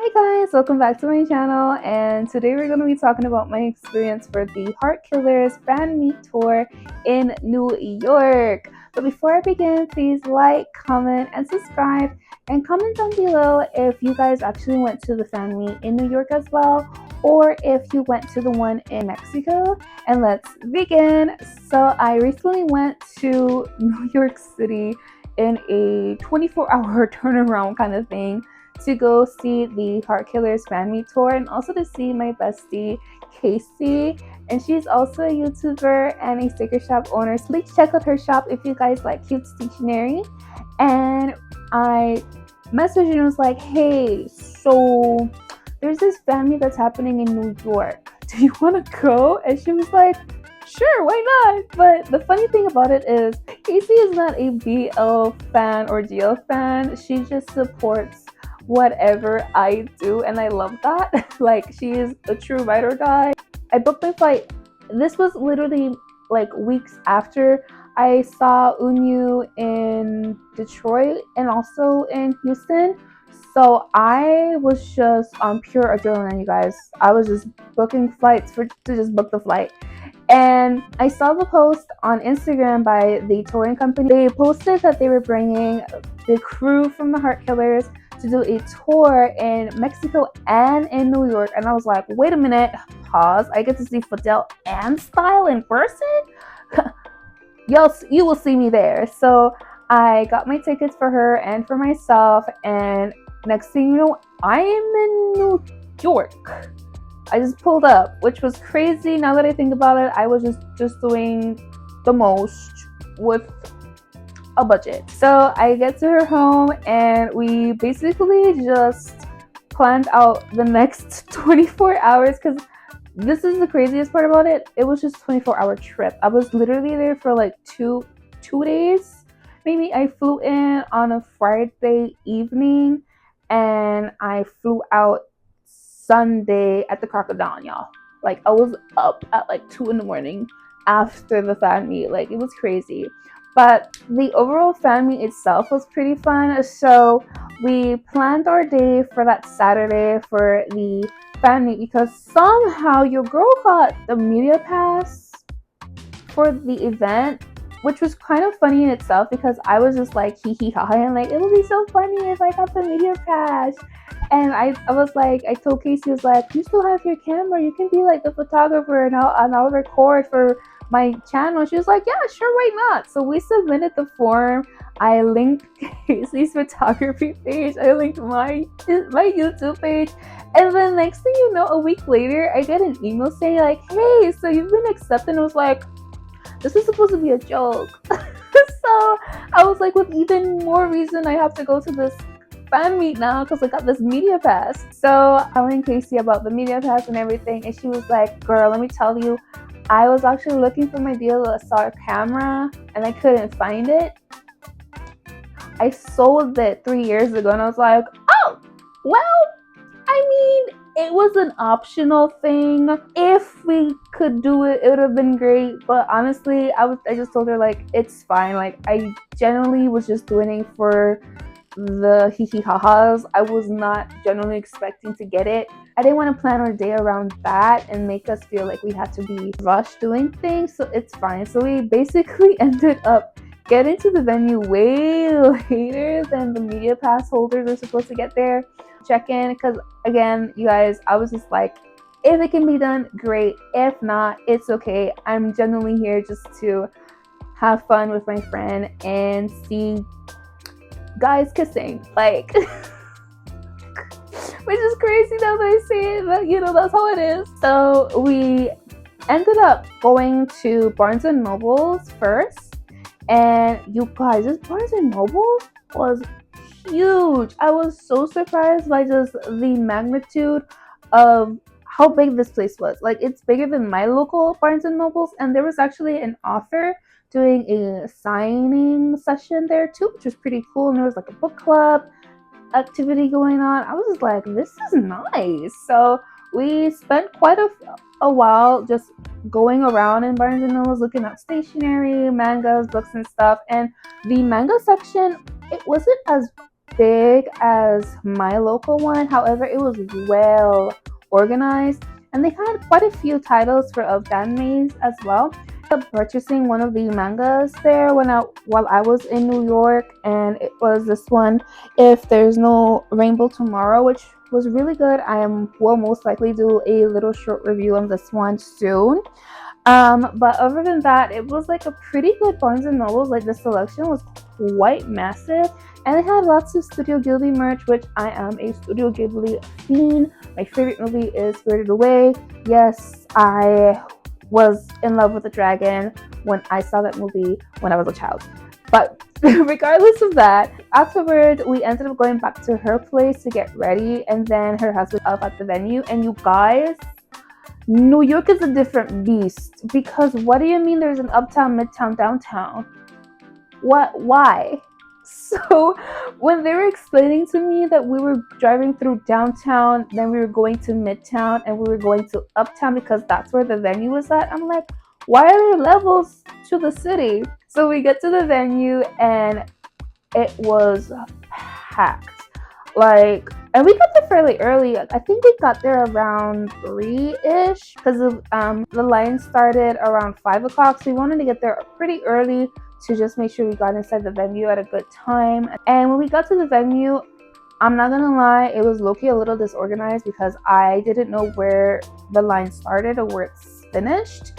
Hi guys, welcome back to my channel, and today we're going to be talking about my experience for the Heart Killers Fanmeet tour in New York. But before I begin, please like, comment, and subscribe, and comment down below if you guys actually went to the Fanmeet in New York as well, or if you went to the one in Mexico. And let's begin. So I recently went to New York City in a 24-hour turnaround kind of thing to go see the Heart Killers Fanmeet tour and also to see my bestie Casey, and she's also a YouTuber and a sticker shop owner, so please check out her shop if you guys like cute stationery. And I messaged and was like, hey, so there's this Fanmeet that's happening in New York, do you want to go? And she was like, sure, why not? But the funny thing about it is Casey is not a BL fan or GL fan. She just supports whatever I do, and I love that. Like, she is a true ride or die. I booked my flight. This was literally like weeks after I saw Unyu in Detroit and also in Houston. So I was just on pure adrenaline, you guys. I was just booking flights to just book the flight. And I saw the post on Instagram by the touring company. They posted that they were bringing the crew from the Heart Killers to do a tour in Mexico and in New York. And I was like, wait a minute, pause. I get to see Fidel and Style in person? You will see me there. So I got my tickets for her and for myself. And next thing you know, I am in New York. I just pulled up, which was crazy. Now that I think about it, I was just doing the most with a budget. So I get to her home and we basically just planned out the next 24 hours, because this is the craziest part about it. It was just a 24-hour trip. I was literally there for like two days. Maybe I flew in on a Friday evening and I flew out Sunday at the crack of dawn, y'all. Like, I was up at like 2 in the morning after the fan meet. Like, it was crazy. But the overall fan meet itself was pretty fun. So we planned our day for that Saturday for the fan meet, because somehow your girl got the media pass for the event, which was kind of funny in itself, because I was just like hee hee ha, and like, it would be so funny if I got the media pass. And I was like, I told Casey, I was like, you still have your camera, you can be like the photographer, and I'll record for my channel. She was like, yeah, sure, why not? So we submitted the form. I linked Casey's photography page, I linked my YouTube page, and then next thing you know, a week later, I get an email saying like, hey, so you've been accepted. And I was like, this is supposed to be a joke. So I was like, with even more reason I have to go to this fan meet now, because I got this media pass. So I told Casey about the media pass and everything, and she was like, girl, let me tell you, I was actually looking for my DSLR camera and I couldn't find it. I sold it 3 years ago. And I was like, oh, well, I mean, it was an optional thing. If we could do it, it would have been great. But honestly, I just told her like, it's fine. Like, I generally was just doing it for the hee hee ha ha's. I was not generally expecting to get it. I didn't want to plan our day around that and make us feel like we had to be rushed doing things. So it's fine. So we basically ended up getting to the venue way later than the media pass holders are supposed to get there. Check in, because again, you guys, I was just like, if it can be done, great. If not, it's okay. I'm genuinely here just to have fun with my friend and see guys kissing, like, which is crazy now that I say it, but you know, that's how it is. So we ended up going to Barnes and Noble's first, and you guys, this Barnes and Noble was huge. I was so surprised by just the magnitude of how big this place was. Like, it's bigger than my local Barnes and Nobles, and there was actually an author doing a signing session there too, which was pretty cool. And there was like a book club activity going on. I was just like, this is nice. So we spent quite a while just going around in Barnes and Nobles, looking at stationery, mangas, books, and stuff. And the manga section, it wasn't as big as my local one. However, it was well organized, and they had quite a few titles for of fanmeets as well. I ended up purchasing one of the mangas there while I was in New York, and it was this one, If There's No Rainbow Tomorrow, which was really good. I will most likely do a little short review on this one soon. But other than that, it was like a pretty good Barnes and Nobles. Like the selection was quite massive, and they had lots of Studio Ghibli merch, which I am a Studio Ghibli fiend. My favorite movie is Spirited Away. Yes, I was in love with the dragon when I saw that movie when I was a child. But regardless of that, afterward we ended up going back to her place to get ready, and then her husband up at the venue. And you guys, New York is a different beast, because what do you mean there's an uptown, midtown, downtown? What? Why? So when they were explaining to me that we were driving through downtown, then we were going to midtown, and we were going to uptown because that's where the venue was at, I'm like, why are there levels to the city? So we get to the venue, and it was packed. Like, and we got there fairly early. I think we got there around 3-ish, because the line started around 5 o'clock. So we wanted to get there pretty early to just make sure we got inside the venue at a good time. And when we got to the venue, I'm not gonna lie, it was low-key a little disorganized because I didn't know where the line started or where it's finished.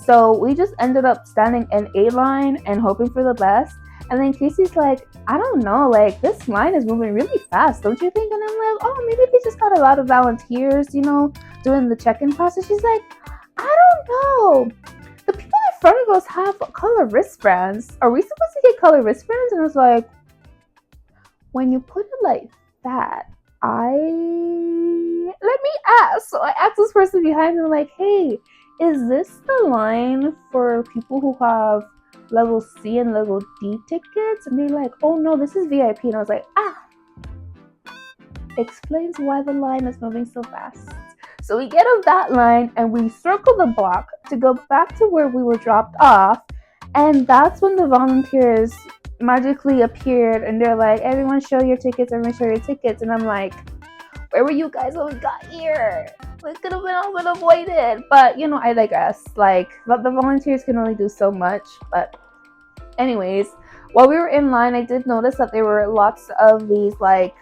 So we just ended up standing in a line and hoping for the best. And then Casey's like, I don't know, like this line is moving really fast, don't you think? And I'm like, oh, maybe they just got a lot of volunteers, you know, doing the check-in process. She's like, I don't know. The people in front of us have color wristbands. Are we supposed to get color wristbands? And I was like, when you put it like that, let me ask. So I asked this person behind me, like, hey, is this the line for people who have level C and level D tickets? And they're like, oh no, this is VIP. And I was like, explains why the line is moving so fast. So we get off that line and we circle the block to go back to where we were dropped off. And that's when the volunteers magically appeared, and they're like, everyone show your tickets, everyone show your tickets. And I'm like, where were you guys when we got here? It could have been all been avoided. But you know, I digress. Like, but the volunteers can only do so much. But anyways, while we were in line, I did notice that there were lots of these like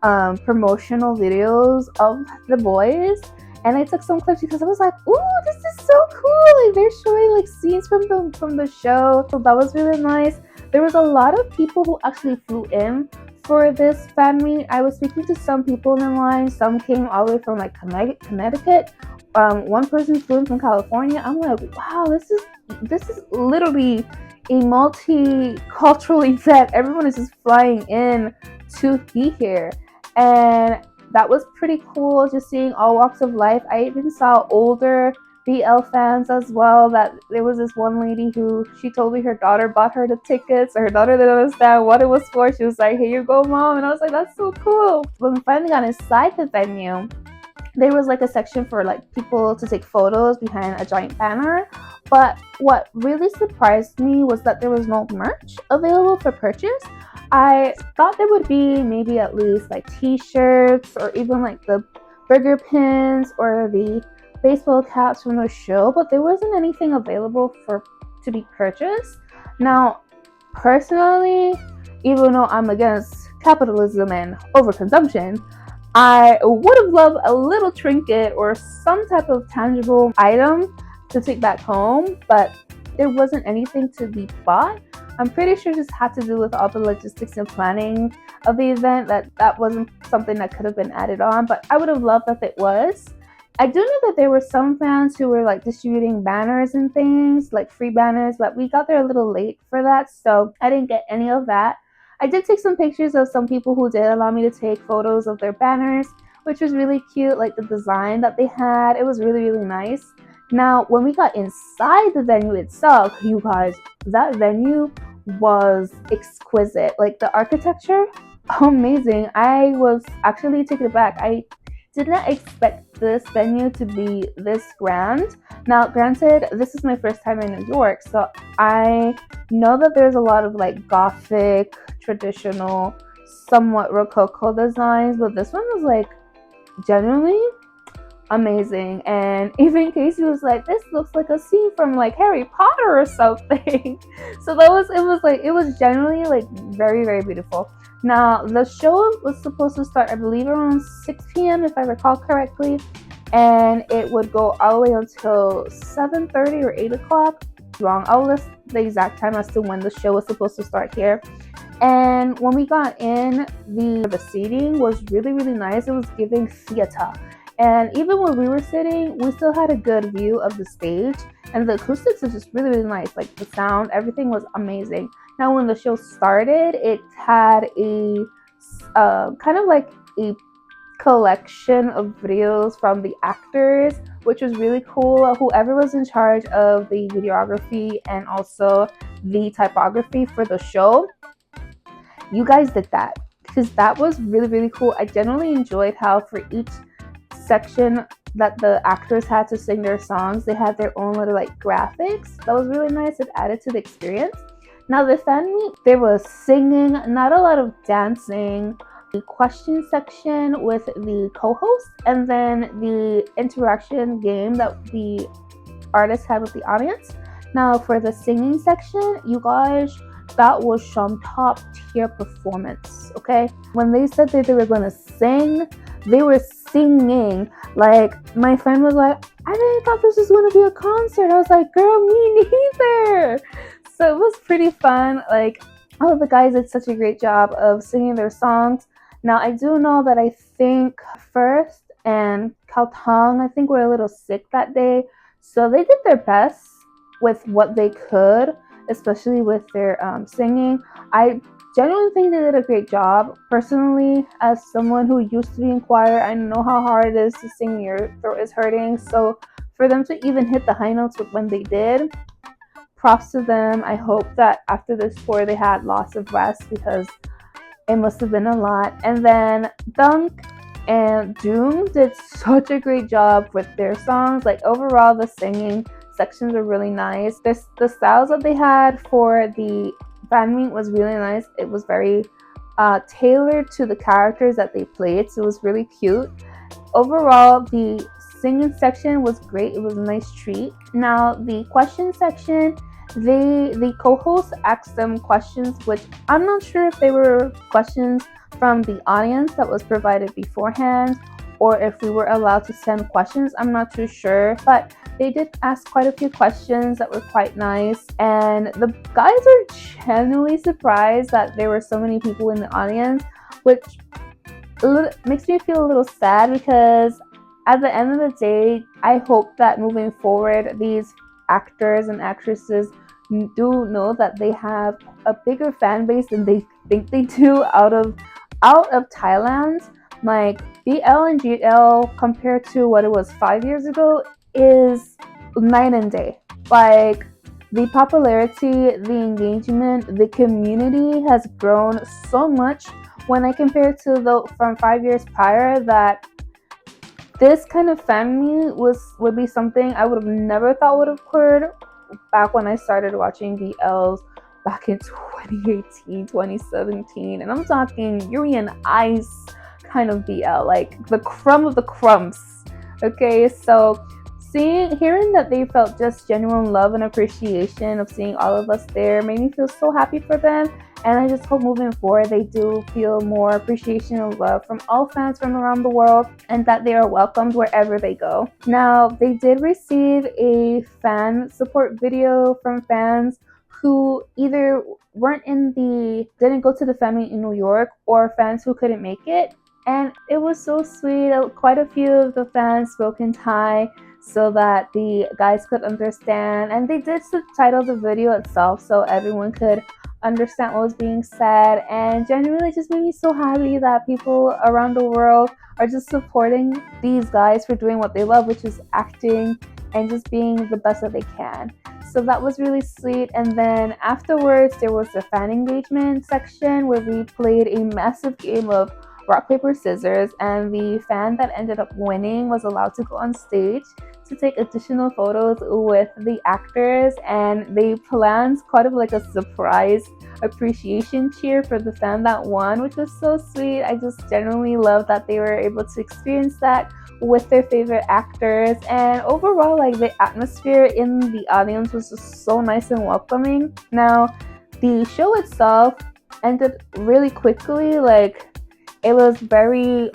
promotional videos of the boys, and I took some clips because I was like, ooh, this is so cool. Like they're showing like scenes from the show. So that was really nice. There was a lot of people who actually flew in for this fan meet. I was speaking to some people in line. Some came all the way from like Connecticut. One person flew in from California. I'm like, wow, this is literally a multicultural event. Everyone is just flying in to be here, and that was pretty cool. Just seeing all walks of life. I even saw older VL fans as well. That there was this one lady who she told me her daughter bought her the tickets. Her daughter didn't understand what it was for. She was like, "Here you go, mom," and I was like, "That's so cool." When we finally got inside the venue, there was like a section for like people to take photos behind a giant banner. But what really surprised me was that there was no merch available for purchase. I thought there would be maybe at least like t-shirts or even like the burger pins or the baseball caps from the show, but there wasn't anything available to be purchased. Now, personally, even though I'm against capitalism and overconsumption, I would have loved a little trinket or some type of tangible item to take back home, but there wasn't anything to be bought. I'm pretty sure this had to do with all the logistics and planning of the event, that wasn't something that could have been added on, but I would have loved that it was. I do know that there were some fans who were like distributing banners and things, like free banners, but we got there a little late for that, so I didn't get any of that. I did take some pictures of some people who did allow me to take photos of their banners, which was really cute, like the design that they had. It was really, really nice. Now, when we got inside the venue itself, you guys, that venue was exquisite. Like the architecture, amazing. I was actually taken aback. I did not expect this venue to be this grand. Now, granted, this is my first time in New York, so I know that there's a lot of like Gothic, traditional somewhat rococo designs, but this one was like genuinely amazing. And even Casey was like, this looks like a scene from like Harry Potter or something. So it was generally like very, very beautiful. Now the show was supposed to start, I believe, around 6 p.m. if I recall correctly, and it would go all the way until 7:30 or 8 o'clock. Wrong, I'll list the exact time as to when the show was supposed to start here. And when we got in, the seating was really, really nice. It was giving theater. And even when we were sitting, we still had a good view of the stage. And the acoustics was just really, really nice. Like the sound, everything was amazing. Now, when the show started, it had a kind of like a collection of videos from the actors, which was really cool. Whoever was in charge of the videography and also the typography for the show, you guys did that, because that was really, really cool. I generally enjoyed how for each section that the actors had to sing their songs, they had their own little like graphics. That was really nice. It added to the experience. Now the fan meet, there was singing, not a lot of dancing, the question section with the co-host, and then the interaction game that the artists had with the audience. Now for the singing section, you guys, that was some top tier performance. Okay, when they said that they were going to sing, they were singing. Like my friend was like, I really thought this was going to be a concert. I was like, girl, me neither. So it was pretty fun. Like all of the guys did such a great job of singing their songs. Now I do know that I think First and Kaltong, I think, were a little sick that day, so they did their best with what they could, especially with their singing. I genuinely think they did a great job. Personally, as someone who used to be in choir, I know how hard it is to sing. Your throat is hurting. So for them to even hit the high notes when they did, props to them. I hope that after this tour they had lots of rest, because it must have been a lot. And then Dunk and Joong did such a great job with their songs. Like overall, the singing sections are really nice. The styles that they had for the fan meet was really nice. It was very tailored to the characters that they played, so it was really cute. Overall, the singing section was great. It was a nice treat. Now the question section, the co-host asked them questions, which I'm not sure if they were questions from the audience that was provided beforehand, or if we were allowed to send questions. I'm not too sure, but they did ask quite a few questions that were quite nice. And the guys are genuinely surprised that there were so many people in the audience, which makes me feel a little sad, because at the end of the day, I hope that moving forward, these actors and actresses do know that they have a bigger fan base than they think they do out of Thailand. Like BL and GL compared to what it was 5 years ago is night and day. Like the popularity, the engagement, the community has grown so much when I compare to from 5 years prior, that this kind of fan meet would be something I would have never thought would have occurred back when I started watching BLs back in 2018, 2017. And I'm talking Yuri and Ice kind of BL, like the crumb of the crumbs. Okay, so hearing that they felt just genuine love and appreciation of seeing all of us there made me feel so happy for them. And I just hope moving forward they do feel more appreciation and love from all fans from around the world, and that they are welcomed wherever they go. Now, they did receive a fan support video from fans who either didn't go to the fan meet in New York, or fans who couldn't make it. And it was so sweet. Quite a few of the fans spoke in Thai so that the guys could understand. And they did subtitle the video itself so everyone could understand what was being said. And genuinely just made me so happy that people around the world are just supporting these guys for doing what they love, which is acting and just being the best that they can. So that was really sweet. And then afterwards, there was the fan engagement section where we played a massive game of rock, paper, scissors, and the fan that ended up winning was allowed to go on stage to take additional photos with the actors. And they planned kind of like a surprise appreciation cheer for the fan that won, which was so sweet. I just genuinely love that they were able to experience that with their favorite actors, and overall, like, the atmosphere in the audience was just so nice and welcoming. Now, the show itself ended really quickly. Like, it was very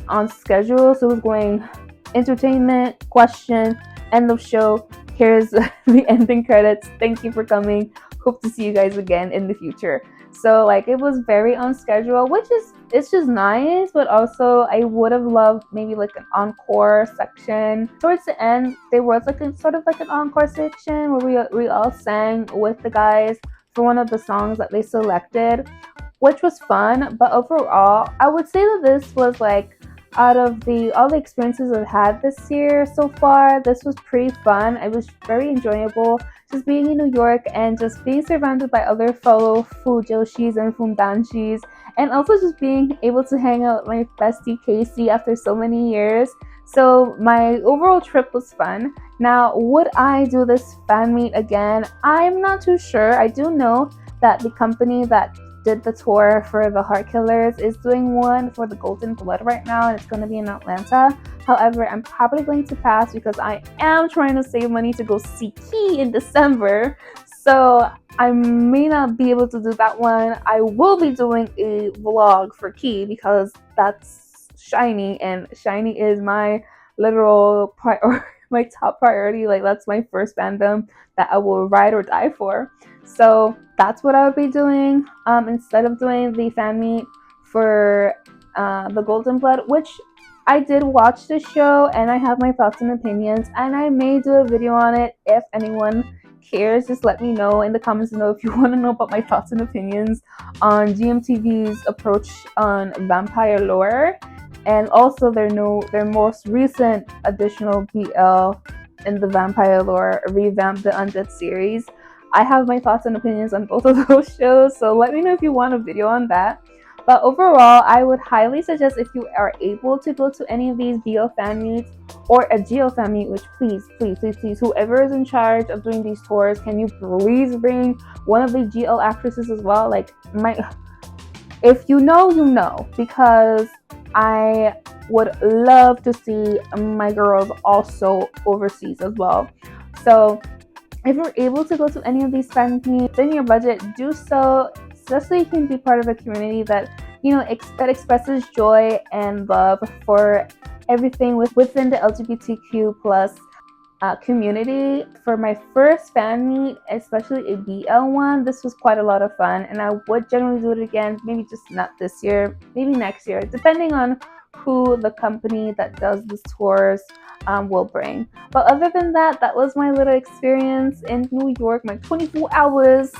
on schedule, so it was going entertainment, question, end of show, here's the ending credits, thank you for coming, hope to see you guys again in the future. So like, it was very on schedule, which is, it's just nice, but also I would have loved maybe like an encore section towards the end. There was like a sort of like an encore section where we all sang with the guys for one of the songs that they selected, which was fun. But overall, I would say that this was like, out of all the experiences I've had this year so far, this was pretty fun. It was very enjoyable just being in New York and just being surrounded by other fellow fujoshis and fundanshis, and also just being able to hang out with my bestie Casey after so many years. So my overall trip was fun. Now, would I do this fan meet again? I'm not too sure. I do know that the company that did the tour for the Heart Killers is doing one for the Golden Blood right now, and it's going to be in Atlanta. However, I'm probably going to pass because I am trying to save money to go see Key in December, so I may not be able to do that one. I will be doing a vlog for Key because that's SHINee, and SHINee is my literal my top priority. Like, that's my first fandom that I will ride or die for. So that's what I would be doing instead of doing the fan meet for the Golden Blood, which I did watch the show and I have my thoughts and opinions, and I may do a video on it. If anyone cares, just let me know in the comments below if you want to know about my thoughts and opinions on GMTV's approach on vampire lore, and also their most recent additional BL in the vampire lore, revamp the Undead series. I have my thoughts and opinions on both of those shows, so let me know if you want a video on that. But overall, I would highly suggest, if you are able to go to any of these BL fan meets or a GL fan meet, which please, whoever is in charge of doing these tours, can you please bring one of the GL actresses as well? Like, if you know, you know, because I would love to see my girls also overseas as well. So if you're able to go to any of these fan meets in your budget, do so, just so you can be part of a community that, you know, that expresses joy and love for everything within the LGBTQ plus community. For my first fan meet, especially a BL one, this was quite a lot of fun, and I would generally do it again. Maybe just not this year, maybe next year, depending on who the company that does these tours will bring. But other than that, that was my little experience in New York, my 24 hours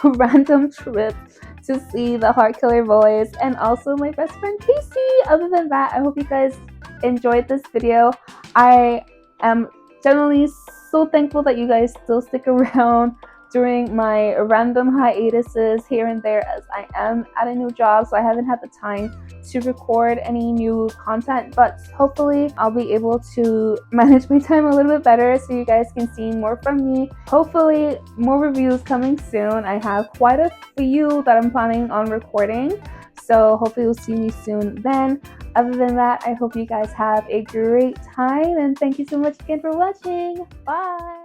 random trip to see the Heart Killer Boys and also my best friend Casey. Other than that, I hope you guys enjoyed this video. I am generally so thankful that you guys still stick around during my random hiatuses here and there, as I am at a new job, so I haven't had the time to record any new content, but hopefully I'll be able to manage my time a little bit better so you guys can see more from me. Hopefully more reviews coming soon. I have quite a few that I'm planning on recording, so hopefully you'll see me soon then. Other than that, I hope you guys have a great time, and thank you so much again for watching. Bye!